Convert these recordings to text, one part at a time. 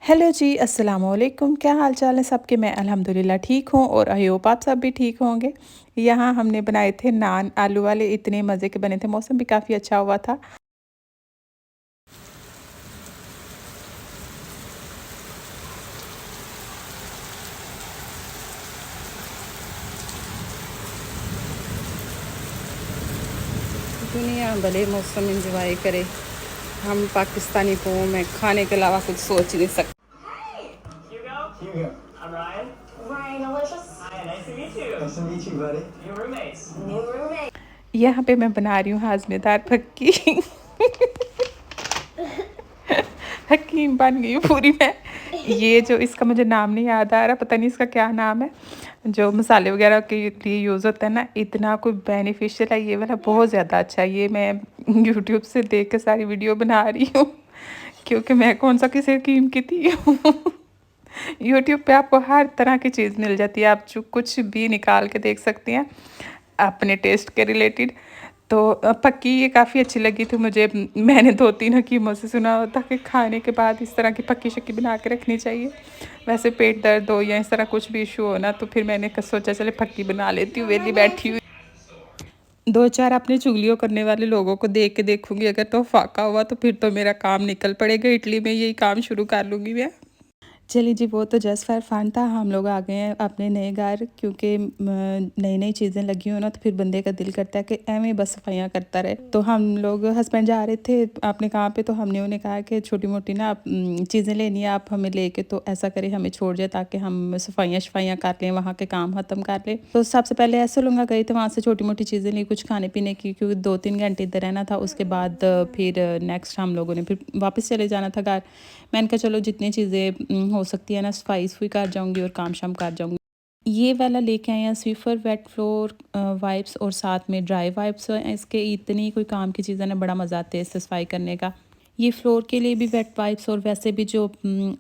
Hello जी, अस्सलाम वालेकुम। क्या हाल चाल है सबके? मैं अल्हम्दुलिल्लाह ठीक हूँ और आई होप आप सब भी ठीक होंगे। यहाँ हमने बनाए थे नान आलू वाले, इतने मज़े के बने थे। मौसम भी काफ़ी अच्छा हुआ था। दुनिया भले मौसम एंजॉय करे, हम पाकिस्तानी को मैं खाने के अलावा कुछ सोच नहीं सकती। Hugo. I'm Ryan. Ryan Alicious. Hi, nice to meet you. Nice to meet you, buddy. New roommates. New roommate. यहाँ पे मैं बना रही हूँ हाज़मेदार फक्की। हकीम बन गई हूँ पूरी मैं। ये जो इसका मुझे नाम नहीं याद आ रहा, पता नहीं इसका क्या नाम है, जो मसाले वगैरह के लिए यूज़ होता है ना, इतना कोई बेनिफिशियल है ये वाला, बहुत ज़्यादा अच्छा है। ये मैं यूट्यूब से देख के सारी वीडियो बना रही हूँ क्योंकि मैं कौन सा किसी हकीम की थी। यूट्यूब पे आपको हर तरह की चीज़ मिल जाती है, आप जो कुछ भी निकाल के देख सकती हैं अपने टेस्ट के रिलेटेड। तो पक्की ये काफ़ी अच्छी लगी थी मुझे। मैंने 2-3 हकीमों से सुना होता कि खाने के बाद इस तरह की पक्की शक्की बना के रखनी चाहिए। वैसे पेट दर्द हो या इस तरह कुछ भी इशू हो ना, तो फिर मैंने सोचा चले पक्की बना लेती हूँ, वेली बैठी हुई। 2-4 अपनी चुगलियों करने वाले लोगों को देख के देखूंगी, अगर तो फाका हुआ तो फिर तो मेरा काम निकल पड़ेगा। इटली में यही काम शुरू कर लूँगी मैं। चलिए जी, वो तो जस्ट फॉर फन था। हम लोग आ गए हैं अपने नए घर, क्योंकि नई नई चीज़ें लगी हो ना तो फिर बंदे का दिल करता है कि एवें बस सफाइयाँ करता रहे। तो हम लोग हस्बैंड जा रहे थे अपने काम पे, तो हमने उन्हें कहा कि छोटी मोटी ना चीज़ें लेनी है, आप हमें लेके तो ऐसा करें हमें छोड़ जाए ताकि हम सफाइयाँ शफाइयाँ कर लें, वहाँ के काम ख़त्म कर लें। तो सबसे पहले ऐसे लूँगा गई थे, वहाँ से छोटी मोटी चीज़ें ली, कुछ खाने पीने की, क्योंकि 2-3 घंटे इधर रहना था। उसके बाद फिर नेक्स्ट हम लोगों ने फिर वापस चले जाना था घर। मैंने कहा चलो जितनी चीज़ें हो सकती है ना सफाई सफाई कर जाऊँगी और काम शाम कर जाऊँगी। ये वाला लेके आए हैं स्वीफर वेट फ्लोर वाइप्स, और साथ में ड्राई वाइप्स हैं इसके। इतनी कोई काम की चीज़ें ना, बड़ा मज़ा आता है इससे सफाई करने का। ये फ्लोर के लिए भी वेट वाइप्स, और वैसे भी जो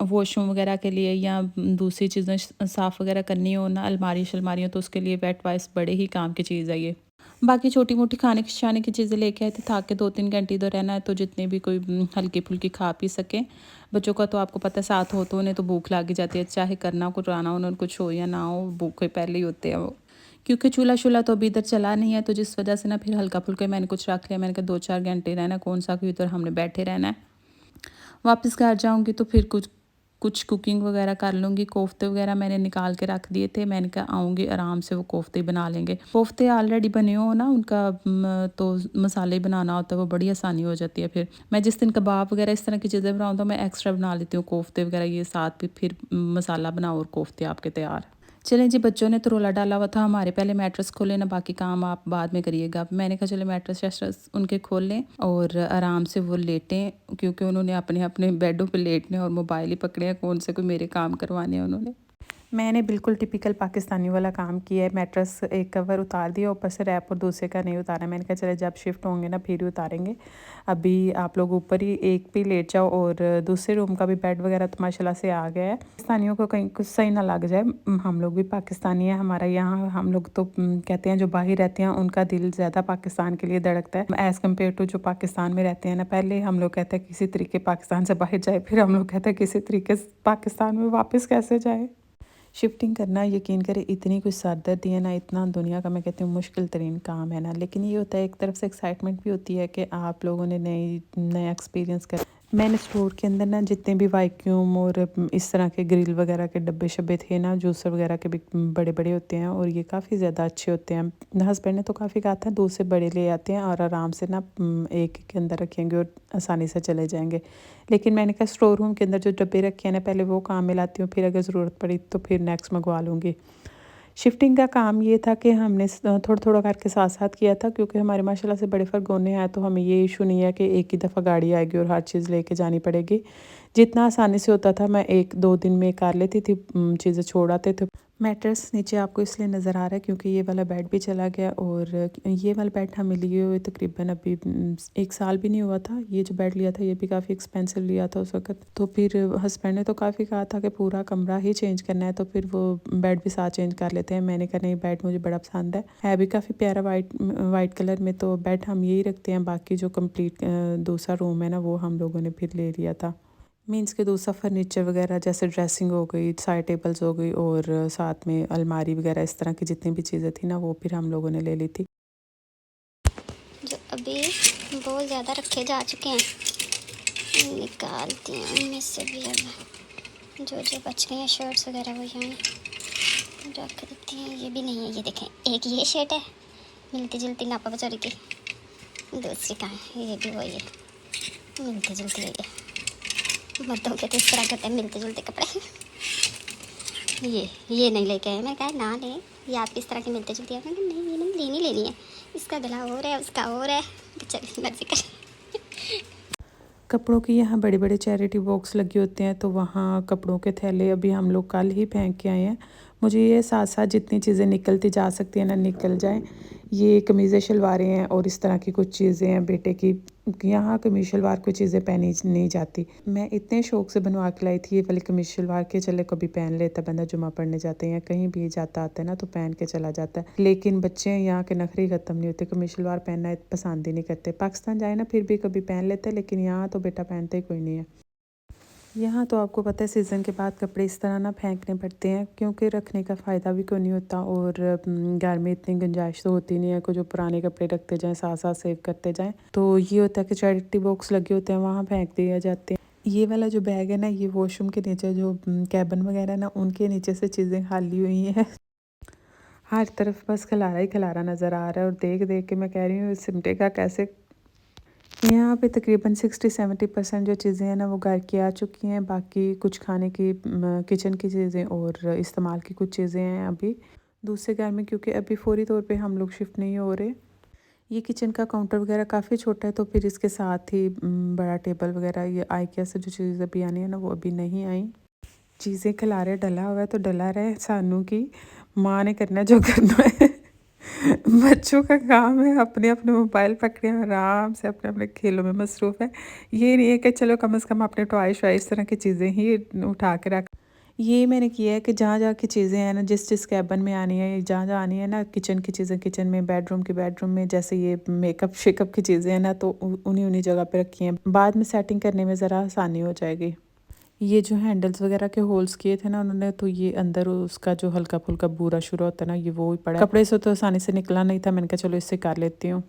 वॉशरूम वगैरह के लिए या दूसरी चीज़ें साफ़ वगैरह करनी हो ना, अलमारी शलमारियों, तो उसके लिए वेट वाइप्स बड़े ही काम की चीज़ है ये। बाकी छोटी मोटी खाने शाने की चीज़ें लेके आए थे, था कि 2-3 घंटे इधर रहना है, तो जितने भी कोई हल्की फुल्की खा पी सकें। बच्चों का तो आपको पता है, साथ हो तो उन्हें तो भूख लग ही जाती है, चाहे करना कुछ आना उन्होंने कुछ हो या ना हो, भूखे पहले ही होते हैं वो। क्योंकि चूल्हा शूल्हा तो अभी इधर चला नहीं है, तो जिस वजह से ना फिर हल्का फुल्का मैंने कुछ रख लिया। मैंने कहा 2-4 घंटे रहना, कौन सा कोई इधर हमने बैठे रहना है। वापस घर जाऊँगी तो फिर कुछ कुछ कुकिंग वगैरह कर लूँगी। कोफ्ते वगैरह मैंने निकाल के रख दिए थे, मैंने कहा आऊँगी आराम से वो कोफ्ते ही बना लेंगे। कोफ्ते ऑलरेडी बने हो ना, उनका तो मसाले बनाना होता है, वो बड़ी आसानी हो जाती है। फिर मैं जिस दिन कबाब वगैरह इस तरह की चीज़ें बनाऊँ तो मैं एक्स्ट्रा बना लेती हूँ कोफ्ते वगैरह, ये साथ भी फिर मसाला बनाओ और कोफ्ते आपके तैयार। चलें जी, बच्चों ने तो रोला डाला हुआ था हमारे, पहले मैट्रेस खोले ना, बाकी काम आप बाद में करिएगा। मैंने कहा चलो मैट्रेस वैट्रेस उनके खोल लें और आराम से वो लेटें, क्योंकि उन्होंने अपने अपने बेडों पे लेटने और मोबाइल ही पकड़े हैं, कौन से कोई मेरे काम करवाने हैं उन्होंने। मैंने बिल्कुल टिपिकल पाकिस्तानी वाला काम किया है। मैट्रेस एक कवर उतार दिया, ऊपर से रैप और दूसरे का नहीं उतारा। मैंने कहा चले जब शिफ्ट होंगे ना फिर ही उतारेंगे, अभी आप लोग ऊपर ही एक भी लेट जाओ। और दूसरे रूम का भी बेड वगैरह तो माशाल्लाह से आ गया है। पाकिस्तानियों को कहीं कुछ सही ना लग जाए, हम लोग भी पाकिस्तानी हैं। हमारा यहाँ हम लोग तो कहते हैं जो बाहर रहते हैं उनका दिल ज़्यादा पाकिस्तान के लिए धड़कता है एज़ कम्पेयर टू जो पाकिस्तान में रहते हैं ना। पहले हम लोग कहते हैं किसी तरीके पाकिस्तान से बाहर जाए, फिर हम लोग कहते हैं किसी तरीके पाकिस्तान में वापस कैसे जाए। शिफ्टिंग करना, यकीन करें, इतनी कोई सरदर्दी है ना, इतना दुनिया का मैं कहती हूँ मुश्किल तरीन काम है ना, लेकिन ये होता है एक तरफ से एक्साइटमेंट भी होती है कि आप लोगों ने नया एक्सपीरियंस कर। मैंने स्टोर के अंदर ना जितने भी वैक्यूम और इस तरह के ग्रिल वगैरह के डब्बे शब्बे थे ना, जूसर वगैरह के भी बड़े बड़े होते हैं और ये काफ़ी ज़्यादा अच्छे होते हैं। हस्बैंड ने तो काफ़ी कहा था दूसरे बड़े ले आते हैं और आराम से ना एक के अंदर रखेंगे और आसानी से चले जाएंगे। लेकिन मैंने कहा स्टोर रूम के अंदर जो डब्बे रखे हैं ना, पहले वो काम में लाती हूँ, फिर अगर ज़रूरत पड़ी तो फिर नेक्स्ट मंगवा लूँगी। शिफ्टिंग का काम ये था कि हमने थोड़ा थोड़ा करके साथ साथ किया था, क्योंकि हमारे माशाल्लाह से बड़े फ़रगोने हैं, तो हमें ये इशू नहीं है कि एक ही दफ़ा गाड़ी आएगी और हर चीज़ लेके जानी पड़ेगी। जितना आसानी से होता था मैं 1-2 दिन में कर लेती थी, चीज़ें छोड़ आते थे। मैट्रेस नीचे आपको इसलिए नज़र आ रहा है क्योंकि ये वाला बेड भी चला गया, और ये वाला बेड हमें लिए हुए तकरीबन अभी 1 साल भी नहीं हुआ था। ये जो बेड लिया था ये भी काफ़ी एक्सपेंसिव लिया था उस वक़्त। तो फिर हस्बैंड ने तो काफ़ी कहा था कि पूरा कमरा ही चेंज करना है, तो फिर वो बेड भी साथ चेंज कर लेते हैं। मैंने कहा नहीं, बेड मुझे बड़ा पसंद है भी काफ़ी प्यारा वाइट कलर में, तो बेड हम यही रखते हैं। बाकी जो कंप्लीट दूसरा रूम है ना, वो हम लोगों ने फिर ले लिया था। मीन्स के दूसरा फर्नीचर वगैरह जैसे ड्रेसिंग हो गई, साइड टेबल्स हो गई और साथ में अलमारी वगैरह इस तरह की जितनी भी चीज़ें थी ना वो फिर हम लोगों ने ले ली थी। जो अभी बहुत ज़्यादा रखे जा चुके हैं, निकालती हैं उनमें से भी। अब जो जो बच गए हैं शर्ट्स वगैरह वो यहाँ रख देती हैं। ये भी नहीं है, ये देखें, एक ये शर्ट है मिलती जुलती नापा बेचारी की, दूसरी कहाँ है, ये भी वही है मिलती जुलती है। ये मर्दों के तो इस तरह करते हैं मिलते जुलते कपड़े। ये नहीं लेके आए, मैं कहा ना लें, ये आपकी इस तरह की मिलते जुलती है। मैं कहा नहीं, ये नहीं लेनी है, इसका गला और है उसका और है, चलिए मर्जी कर। कपड़ों की यहाँ बड़े बड़े चैरिटी बॉक्स लगे होते हैं तो वहाँ कपड़ों के थैले अभी हम लोग कल ही फेंक के आए हैं। मुझे ये साथ साथ जितनी चीज़ें निकलती जा सकती हैं ना निकल जाएं। ये कमीज़ें शलवारें हैं और इस तरह की कुछ चीज़ें हैं बेटे की। यहाँ कमीज शलवार कोई चीज़ें पहनी नहीं जाती। मैं इतने शौक से बनवा के लाई थी ये वाली कमीज शलवार के, चले कभी पहन लेता बंदा, जुमा पढ़ने जाते हैं कहीं भी जाता आता है ना तो पहन के चला जाता है। लेकिन बच्चे यहाँ के नखरे ख़त्म नहीं होते, कमीज शलवार पहनना पसंद ही नहीं करते। पाकिस्तान जाए ना फिर भी कभी पहन लेते हैं, लेकिन यहाँ तो बेटा पहनते ही कोई नहीं है। यहाँ तो आपको पता है सीज़न के बाद कपड़े इस तरह ना फेंकने पड़ते हैं क्योंकि रखने का फ़ायदा भी कोई नहीं होता और घर में इतनी गुंजाइश तो होती नहीं है कि जो पुराने कपड़े रखते जाएं साथ साथ सेव करते जाएं। तो ये होता है कि चैरिटी बॉक्स लगे होते हैं वहाँ फेंक दिए जाते हैं। ये वाला जो बैग है ना ये वॉशरूम के नीचे जो कैबिन वगैरह ना उनके नीचे से चीज़ें खाली हुई हैं। हर तरफ बस खलारा ही खलारा नज़र आ रहा है और देख देख के मैं कह रही हूँ सिमटेगा कैसे। यहाँ पे तकरीबन 60-70% जो चीज़ें हैं ना वो घर की आ चुकी हैं। बाकी कुछ खाने की किचन की चीज़ें और इस्तेमाल की कुछ चीज़ें हैं अभी दूसरे घर में, क्योंकि अभी फौरी तौर पे हम लोग शिफ्ट नहीं हो रहे। ये किचन का काउंटर वगैरह काफ़ी छोटा है तो फिर इसके साथ ही बड़ा टेबल वगैरह ये आइकिया से जो चीज़ें अभी आनी है ना वो अभी नहीं आई। चीज़ें खिलारे डला हुआ है तो डला रहे, सानू की माँ ने करना जो करना है। बच्चों का काम है अपने अपने मोबाइल पकड़े आराम से अपने अपने खेलों में मसरूफ़ है। ये नहीं है कि चलो कम से कम अपने टॉय शॉय इस तरह की चीज़ें ही उठा के रख। ये मैंने किया है कि जहाँ जहाँ की चीज़ें हैं ना जिस जिस कैबिन में आनी है, जहाँ जहाँ आनी है ना किचन की चीज़ें किचन में, बेडरूम की बेडरूम में, जैसे ये मेकअप शेकअप की चीज़ें हैं ना तो उन्हीं उन्हीं जगह पे रखी हैं। बाद में सेटिंग करने में ज़रा आसानी हो जाएगी। ये जो हैंडल्स वगैरह के होल्स किए थे ना उन्होंने तो ये अंदर उसका जो हल्का फुल्का बूरा शुरू होता है ना ये वो ही पड़ा है। कपड़े से तो आसानी से निकला नहीं था, मैंने कहा चलो इससे कर लेती हूँ।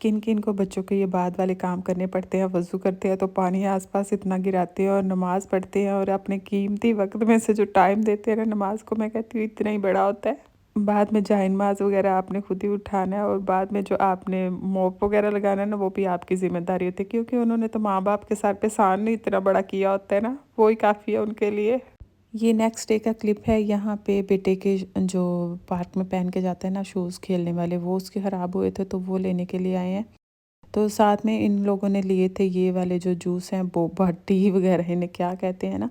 किन किन को बच्चों के ये बाद वाले काम करने पड़ते हैं, वज़ू करते हैं तो पानी आसपास इतना गिराते हैं और नमाज़ पढ़ते हैं और अपने कीमती वक्त में से जो टाइम देते हैं ना नमाज को, मैं कहती हूँ इतना ही बड़ा होता है। बाद में जाए नमाज वगैरह आपने खुद ही उठाना है और बाद में जो आपने मोप वगैरह लगाना है ना वो भी आपकी ज़िम्मेदारी होती है, क्योंकि उन्होंने तो माँ बाप के सर पे एहसान नहीं इतना बड़ा किया होता है ना, वो ही काफ़ी है उनके लिए। ये नेक्स्ट डे का क्लिप है। यहाँ पे बेटे के जो पार्क में पहन के जाते हैं ना शूज़ खेलने वाले, वो उसके ख़राब हुए थे तो वो लेने के लिए आए हैं। तो साथ में इन लोगों ने लिए थे ये वाले जो जूस हैं बोबा टी वगैरह इन्हें क्या कहते हैं ना,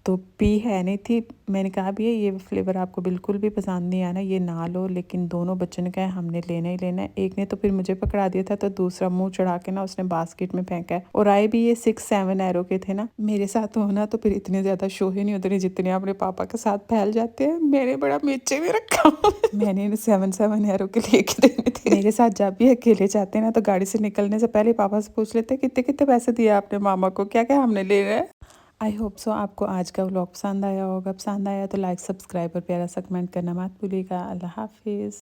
तो पी है नहीं थी। मैंने कहा भी है ये फ्लेवर आपको बिल्कुल भी पसंद नहीं आया ना ये ना लो, लेकिन दोनों बच्चों ने कहा हमने लेना ही लेना है। एक ने तो फिर मुझे पकड़ा दिया था तो दूसरा मुंह चढ़ा के ना उसने बास्केट में फेंका है। और आए भी ये 6-7 एरो के थे ना। मेरे साथ होना तो फिर इतने ज़्यादा शो ही नहीं होते जितने अपने पापा के साथ फैल जाते हैं। मैंने बड़ा नीचे में रखा। मैंने 7-7 एरो के लेके देने थे। मेरे साथ जब भी अकेले जाते हैं ना तो गाड़ी से निकलने से पहले पापा से पूछ लेते कितने कितने पैसे दिए आपने मामा को, क्या क्या हमने लेना है। आई होप सो आपको आज का व्लॉग पसंद आया होगा। पसंद आया तो लाइक सब्सक्राइब और प्यारा सा कमेंट करना मत भूलिएगा। अल्लाह हाफिज़।